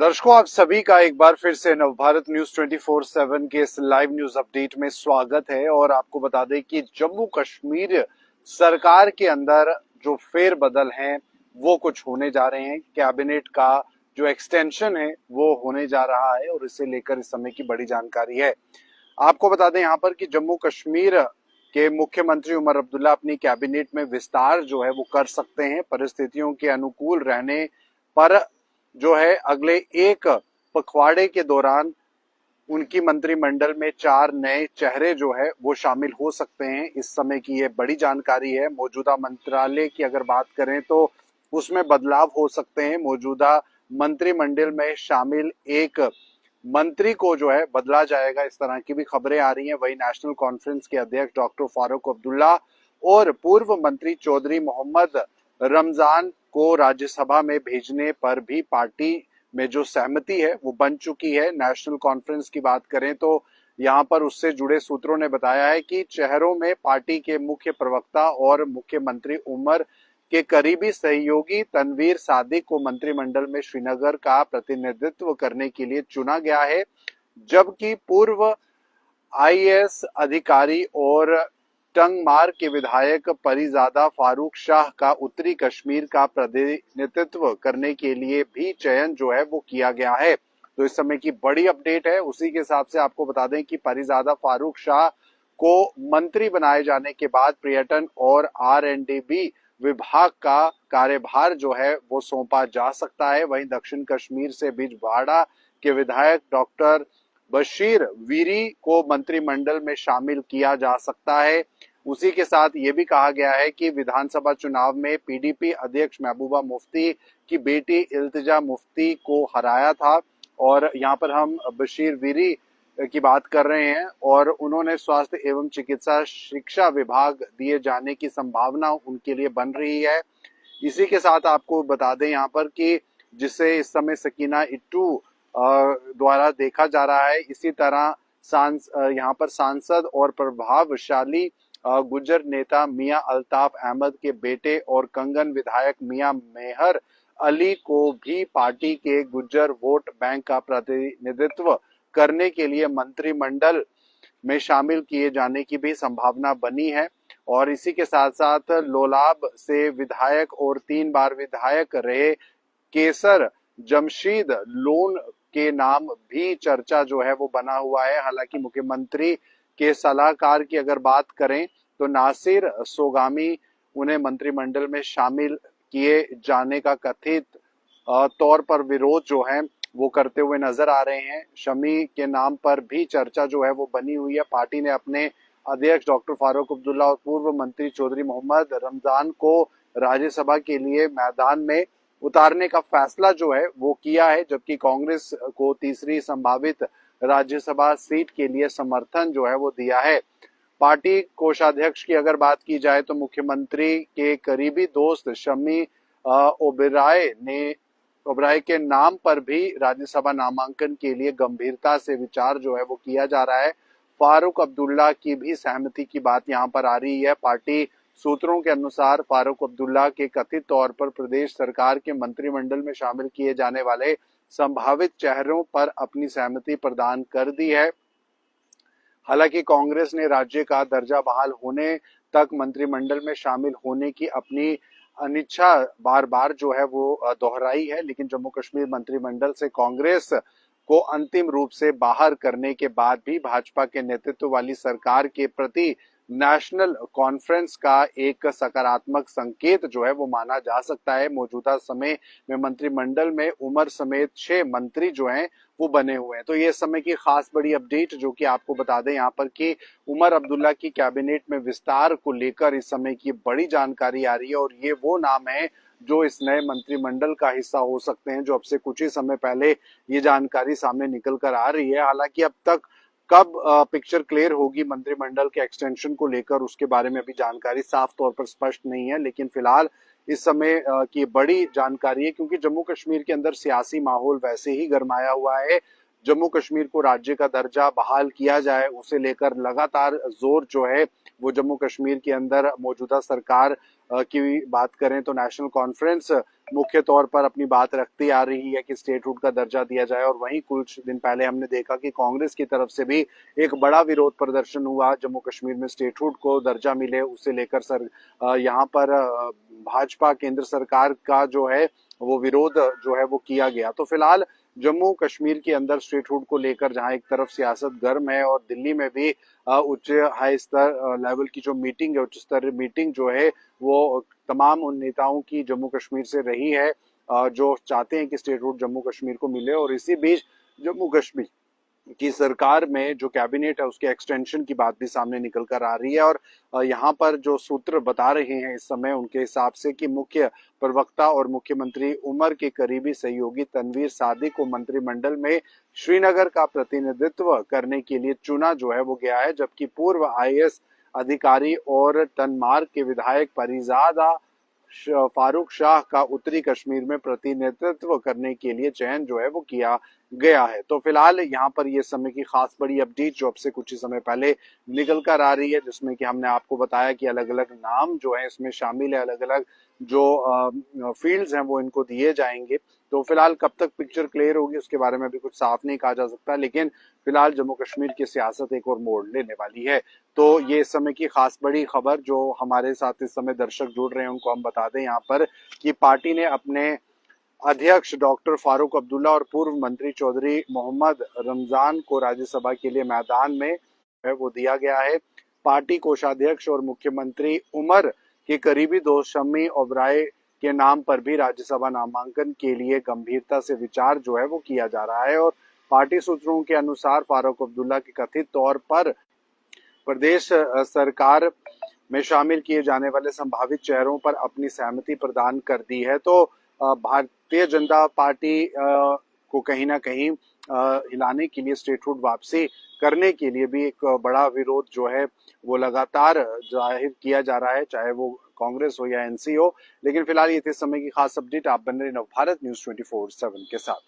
दर्शकों, आप सभी का एक बार फिर से नवभारत न्यूज 24/7 के इस लाइव न्यूज अपडेट में स्वागत है। और आपको बता दें कि जम्मू कश्मीर सरकार के अंदर जो फेरबदल हैं वो कुछ होने जा रहे हैं। कैबिनेट का जो एक्सटेंशन है वो होने जा रहा है और इसे लेकर इस समय की बड़ी जानकारी है। आपको बता दें यहाँ पर कि जम्मू कश्मीर के मुख्यमंत्री उमर अब्दुल्ला अपनी कैबिनेट में विस्तार जो है वो कर सकते हैं। परिस्थितियों के अनुकूल रहने पर जो है अगले एक पखवाड़े के दौरान उनकी मंत्रिमंडल में 4 नए चेहरे जो है वो शामिल हो सकते हैं। इस समय की ये बड़ी जानकारी है। मौजूदा मंत्रालय की अगर बात करें तो उसमें बदलाव हो सकते हैं। मौजूदा मंत्रिमंडल में शामिल एक मंत्री को जो है बदला जाएगा, इस तरह की भी खबरें आ रही हैं। वही नेशनल कॉन्फ्रेंस के अध्यक्ष डॉक्टर फारूक अब्दुल्ला और पूर्व मंत्री चौधरी मोहम्मद रमजान को राज्यसभा में भेजने पर भी पार्टी में जो सहमति है वो बन चुकी है। नेशनल कॉन्फ्रेंस की बात करें तो यहाँ पर उससे जुड़े सूत्रों ने बताया है कि चेहरों में पार्टी के मुख्य प्रवक्ता और मुख्यमंत्री उमर के करीबी सहयोगी तनवीर सादिक को मंत्रिमंडल में श्रीनगर का प्रतिनिधित्व करने के लिए चुना गया है, जबकि पूर्व आईएएस अधिकारी और टंगमार के विधायक परिजादा फारूक शाह का उत्तरी कश्मीर का प्रतिनिधित्व करने के लिए भी चयन जो है वो किया गया है। तो इस समय की बड़ी अपडेट है। उसी के हिसाब से आपको बता दें कि परिजादा फारूक शाह को मंत्री बनाए जाने के बाद पर्यटन और आर&डी विभाग का कार्यभार जो है वो सौंपा जा सकता है। वहीं दक्षिण कश्मीर से बिजवाड़ा के विधायक डॉक्टर बशीर वीरी को मंत्रिमंडल में शामिल किया जा सकता है। उसी के साथ ये भी कहा गया है कि विधानसभा चुनाव में पीडीपी अध्यक्ष महबूबा मुफ्ती की बेटी इल्तिजा मुफ्ती को हराया था और यहाँ पर हम बशीर वीरी की बात कर रहे हैं और उन्होंने स्वास्थ्य एवं चिकित्सा शिक्षा विभाग दिए जाने की संभावना उनके लिए बन रही है। इसी के साथ आपको बता दें यहाँ पर कि जिसे इस समय सकीना इट्टू द्वारा देखा जा रहा है, इसी तरह यहाँ पर सांसद और प्रभावशाली गुज्जर नेता मियां अल्ताफ अहमद के बेटे और कंगन विधायक मियां मेहर अली को भी पार्टी के गुज्जर वोट बैंक का प्रतिनिधित्व करने के लिए मंत्रिमंडल में शामिल किए जाने की भी संभावना बनी है। और इसी के साथ साथ लोलाब से विधायक और 3 बार विधायक रहे केसर जमशीद लोन के नाम भी चर्चा जो है वो बना हुआ है। हालांकि मुख्यमंत्री के सलाहकार की अगर बात करें तो नासिर सोगामी उन्हें मंत्रिमंडल में शामिल किए जाने का कथित तौर पर विरोध जो है वो करते हुए नजर आ रहे हैं। शमी के नाम पर भी चर्चा जो है वो बनी हुई है। पार्टी ने अपने अध्यक्ष डॉक्टर फारूक अब्दुल्ला और पूर्व मंत्री चौधरी मोहम्मद रमजान को राज्यसभा के लिए मैदान में उतारने का फैसला जो है वो किया है, जबकि कांग्रेस को तीसरी संभावित राज्यसभा सीट के लिए समर्थन जो है वो दिया है। पार्टी कोषाध्यक्ष की अगर बात की जाए तो मुख्यमंत्री के करीबी दोस्त शमी ओबराय के नाम पर भी राज्यसभा नामांकन के लिए गंभीरता से विचार जो है वो किया जा रहा है। फारूक अब्दुल्ला की भी सहमति की बात यहाँ पर आ रही है। पार्टी सूत्रों के अनुसार फारूक अब्दुल्ला के कथित तौर पर प्रदेश सरकार के मंत्रिमंडल में शामिल किए जाने वाले संभावित चेहरों पर अपनी सहमति प्रदान कर दी है। हालांकि कांग्रेस ने राज्य का दर्जा बहाल होने तक मंत्रिमंडल में शामिल होने की अपनी अनिच्छा बार बार जो है वो दोहराई है, लेकिन जम्मू कश्मीर मंत्रिमंडल से कांग्रेस को अंतिम रूप से बाहर करने के बाद भी भाजपा के नेतृत्व वाली सरकार के प्रति नेशनल कॉन्फ्रेंस का एक सकारात्मक संकेत जो है वो माना जा सकता है। मौजूदा समय में मंत्रिमंडल में उमर समेत 6 मंत्री जो हैं वो बने हुए हैं। तो ये समय की खास बड़ी अपडेट जो कि आपको बता दें यहाँ पर कि उमर अब्दुल्ला की कैबिनेट में विस्तार को लेकर इस समय की बड़ी जानकारी आ रही है और ये वो नाम है जो इस नए मंत्रिमंडल का हिस्सा हो सकते हैं, जो अब से कुछ ही समय पहले ये जानकारी सामने निकल कर आ रही है। हालांकि अब तक कब पिक्चर क्लियर होगी मंत्रिमंडल के एक्सटेंशन को लेकर उसके बारे में अभी जानकारी साफ तौर पर स्पष्ट नहीं है, लेकिन फिलहाल इस समय की बड़ी जानकारी है क्योंकि जम्मू कश्मीर के अंदर सियासी माहौल वैसे ही गरमाया हुआ है। जम्मू कश्मीर को राज्य का दर्जा बहाल किया जाए उसे लेकर लगातार जोर जो है वो जम्मू कश्मीर के अंदर मौजूदा सरकार की बात करें तो नेशनल कॉन्फ्रेंस मुख्य तौर पर अपनी बात रखती आ रही है कि स्टेटहुड का दर्जा दिया जाए, और वहीं कुछ दिन पहले हमने देखा कि कांग्रेस की तरफ से भी एक बड़ा विरोध प्रदर्शन हुआ जम्मू कश्मीर में स्टेटहुड को दर्जा मिले उसे लेकर। यहाँ पर भाजपा केंद्र सरकार का जो है वो विरोध जो है वो किया गया। तो फिलहाल जम्मू कश्मीर के अंदर स्टेटहुड को लेकर जहां एक तरफ सियासत गर्म है, और दिल्ली में भी उच्च हाई स्तर लेवल की जो मीटिंग है, उच्च स्तरीय मीटिंग जो है वो तमाम उन नेताओं की जम्मू कश्मीर से रही है जो चाहते हैं कि स्टेटहुड जम्मू कश्मीर को मिले। और इसी बीच जम्मू कश्मीर की सरकार में जो कैबिनेट है उसके एक्सटेंशन की बात भी सामने निकल कर आ रही है। और यहाँ पर जो सूत्र बता रहे हैं इस समय उनके हिसाब से कि मुख्य प्रवक्ता और मुख्यमंत्री उमर के करीबी सहयोगी तनवीर सादिक को मंत्रिमंडल में श्रीनगर का प्रतिनिधित्व करने के लिए चुना जो है वो गया है, जबकि पूर्व आईएएस अधिकारी और तनमार्ग के विधायक परिजादा फारूक शाह का उत्तरी कश्मीर में प्रतिनिधित्व करने के लिए चयन जो है वो किया गया है। तो फिलहाल यहाँ पर ये समय की खास बड़ी अपडेट जो अब से कुछ ही समय पहले निकल कर आ रही है, जिसमें कि हमने आपको बताया कि अलग अलग नाम जो है इसमें शामिल है, अलग अलग जो फील्ड्स हैं वो इनको दिए जाएंगे। तो फिलहाल कब तक पिक्चर क्लियर होगी उसके बारे में भी कुछ साफ नहीं कहा जा सकता, लेकिन फिलहाल जम्मू कश्मीर की सियासत एक और मोड़ लेने वाली है। तो ये इस समय की खास बड़ी खबर जो हमारे साथ इस समय दर्शक जुड़ रहे हैं उनको हम बता दें यहाँ पर कि पार्टी ने अपने अध्यक्ष डॉक्टर फारूक अब्दुल्ला और पूर्व मंत्री चौधरी मोहम्मद रमजान को राज्यसभा के लिए मैदान में वो दिया गया है। पार्टी कोषाध्यक्ष और मुख्यमंत्री उमर के करीबी दोस्त शम्मी ओबराय के नाम पर भी राज्यसभा नामांकन के लिए गंभीरता से विचार जो है वो किया जा रहा है। और पार्टी सूत्रों के अनुसार फारूक अब्दुल्ला के कथित तौर पर प्रदेश सरकार में शामिल किए जाने वाले संभावित चेहरों पर अपनी सहमति प्रदान कर दी है। तो भारतीय जनता पार्टी को कहीं ना कहीं हिलाने के लिए, स्टेटहुड वापसी करने के लिए भी एक बड़ा विरोध जो है वो लगातार जाहिर किया जा रहा है, चाहे वो कांग्रेस हो या एनसी हो। लेकिन फिलहाल ये थे समय की खास अपडेट। आप बन रहे नवभारत न्यूज 24/7 के साथ।